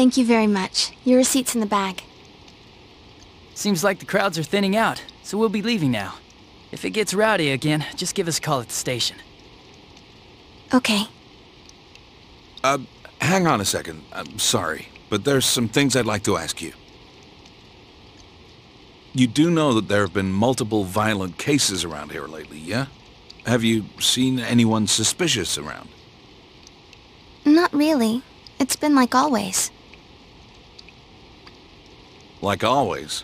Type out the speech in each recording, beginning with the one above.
Thank you very much. Your receipt's in the bag. Seems like the crowds are thinning out, so we'll be leaving now. If it gets rowdy again, just give us a call at the station. Okay. Hang on a second. I'm sorry, but there's some things I'd like to ask you. You do know that there have been multiple violent cases around here lately, yeah? Have you seen anyone suspicious around? Not really. It's been like always. Like always?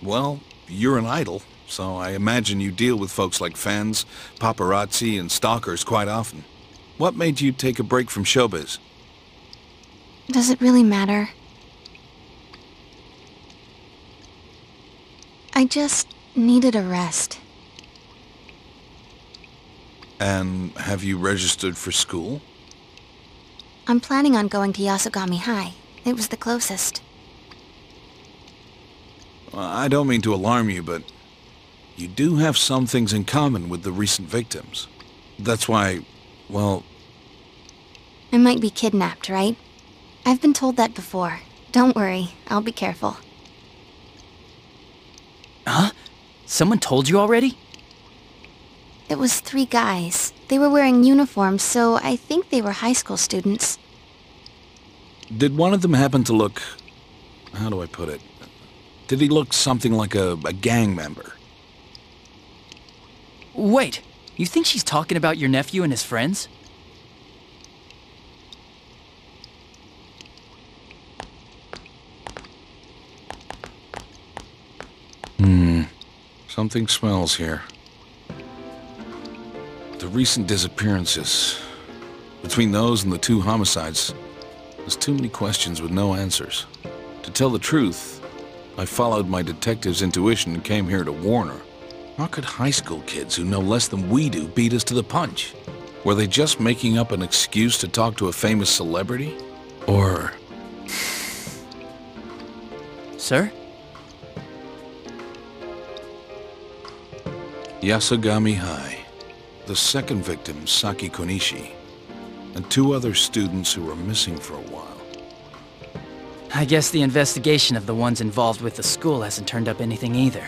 Well, you're an idol, so I imagine you deal with folks like fans, paparazzi, and stalkers quite often. What made you take a break from showbiz? Does it really matter? I just needed a rest. And have you registered for school? I'm planning on going to Yasogami High. It was the closest. I don't mean to alarm you, but you do have some things in common with the recent victims. That's why, well... I might be kidnapped, right? I've been told that before. Don't worry, I'll be careful. Huh? Someone told you already? It was 3 guys. They were wearing uniforms, so I think they were high school students. Did one of them happen to look... how do I put it? Did he look something like a gang member? Wait, you think she's talking about your nephew and his friends? Something smells here. The recent disappearances. Between those and the 2 homicides, there's too many questions with no answers. To tell the truth, I followed my detective's intuition and came here to warn her. How could high school kids who know less than we do beat us to the punch? Were they just making up an excuse to talk to a famous celebrity? Or... Sir? Yasogami High. The second victim, Saki Konishi, and 2 other students who were missing for a while. I guess the investigation of the ones involved with the school hasn't turned up anything either.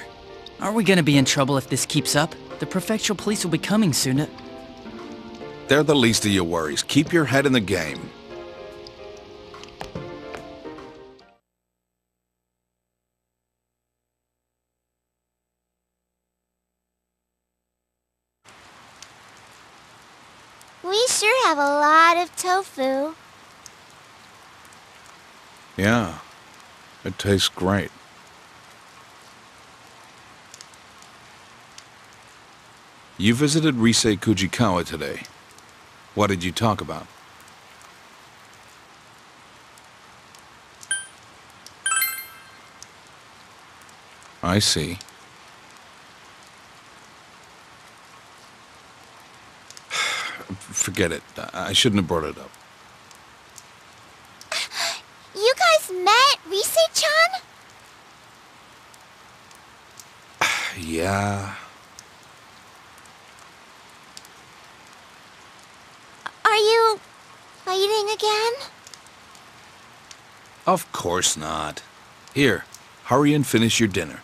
Aren't we gonna be in trouble if this keeps up? The prefectural police will be coming soon. They're the least of your worries. Keep your head in the game. We sure have a lot of tofu. Yeah, it tastes great. You visited Rise Kujikawa today. What did you talk about? I see. Forget it. I shouldn't have brought it up. You guys met Rise-chan? Yeah. Are you fighting again? Of course not. Here, hurry and finish your dinner.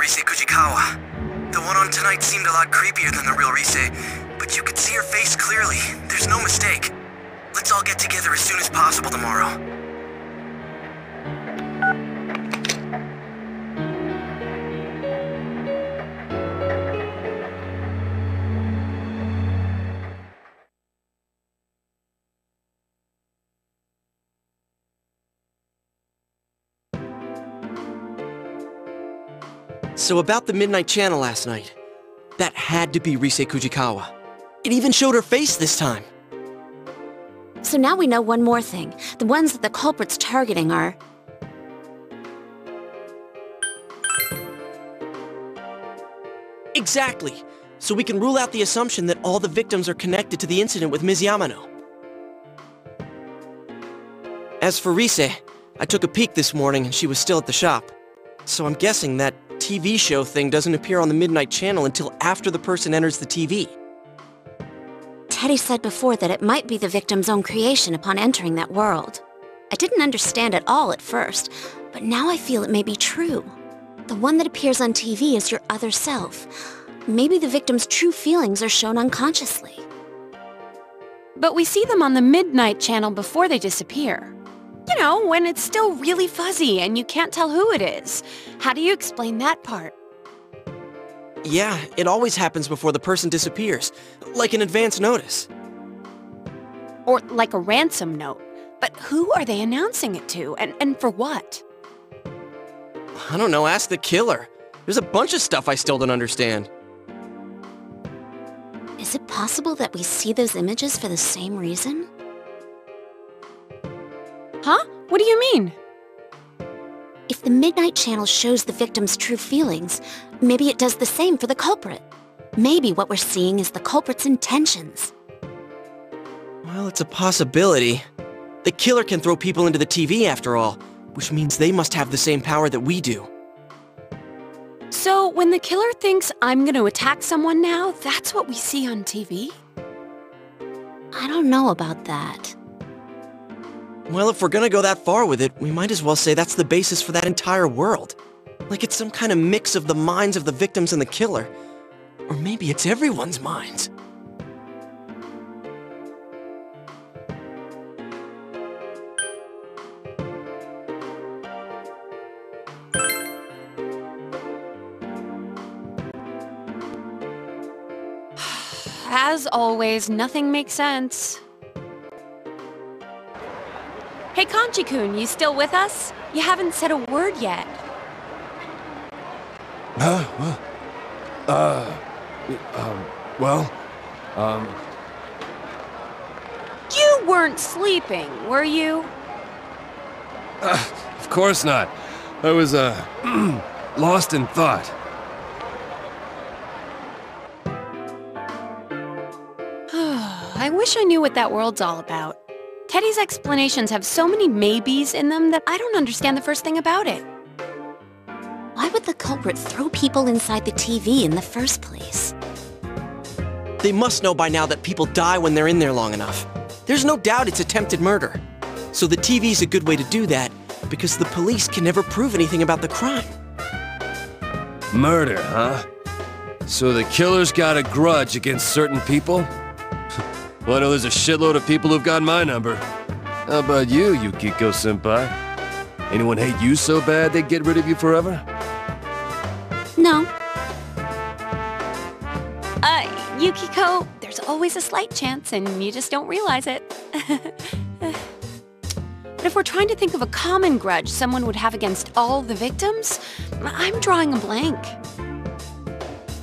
Rise Kujikawa. The one on tonight seemed a lot creepier than the real Rise, but but you could see her face clearly. There's no mistake. Let's all get together as soon as possible tomorrow. So about the Midnight Channel last night. That had to be Rise Kujikawa. It even showed her face this time. So now we know one more thing. The ones that the culprit's targeting are... Exactly. So we can rule out the assumption that all the victims are connected to the incident with Ms. Yamano. As for Rise, I took a peek this morning and she was still at the shop. So I'm guessing that TV show thing doesn't appear on the Midnight Channel until after the person enters the TV. Teddy said before that it might be the victim's own creation upon entering that world. I didn't understand it all at first, but now I feel it may be true. The one that appears on TV is your other self. Maybe the victim's true feelings are shown unconsciously. But we see them on the Midnight Channel before they disappear. You know, when it's still really fuzzy and you can't tell who it is. How do you explain that part? Yeah, it always happens before the person disappears, like an advance notice. Or like a ransom note. But who are they announcing it to, and for what? I don't know, ask the killer. There's a bunch of stuff I still don't understand. Is it possible that we see those images for the same reason? Huh? What do you mean? If the Midnight Channel shows the victim's true feelings, maybe it does the same for the culprit. Maybe what we're seeing is the culprit's intentions. Well, it's a possibility. The killer can throw people into the TV after all, which means they must have the same power that we do. So, when the killer thinks I'm gonna attack someone now, that's what we see on TV? I don't know about that. Well, if we're gonna go that far with it, we might as well say that's the basis for that entire world. Like it's some kind of mix of the minds of the victims and the killer. Or maybe it's everyone's minds. As always, nothing makes sense. Hey, Kanchi-kun, you still with us? You haven't said a word yet. You weren't sleeping, were you? Of course not. I was, lost in thought. I wish I knew what that world's all about. Teddy's explanations have so many maybes in them that I don't understand the first thing about it. Why would the culprit throw people inside the TV in the first place? They must know by now that people die when they're in there long enough. There's no doubt it's attempted murder. So the TV's a good way to do that, because the police can never prove anything about the crime. Murder, huh? So the killer's got a grudge against certain people? Well, I know there's a shitload of people who've got my number. How about you, Yukiko-senpai? Anyone hate you so bad they'd get rid of you forever? No. Yukiko, there's always a slight chance and you just don't realize it. But if we're trying to think of a common grudge someone would have against all the victims, I'm drawing a blank.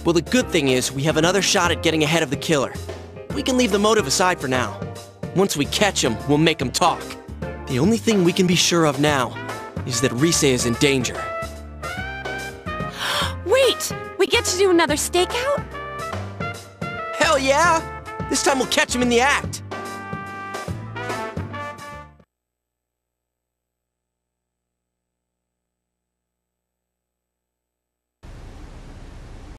Well, the good thing is we have another shot at getting ahead of the killer. We can leave the motive aside for now. Once we catch him, we'll make him talk. The only thing we can be sure of now is that Rise is in danger. Wait! We get to do another stakeout? Hell yeah! This time we'll catch him in the act.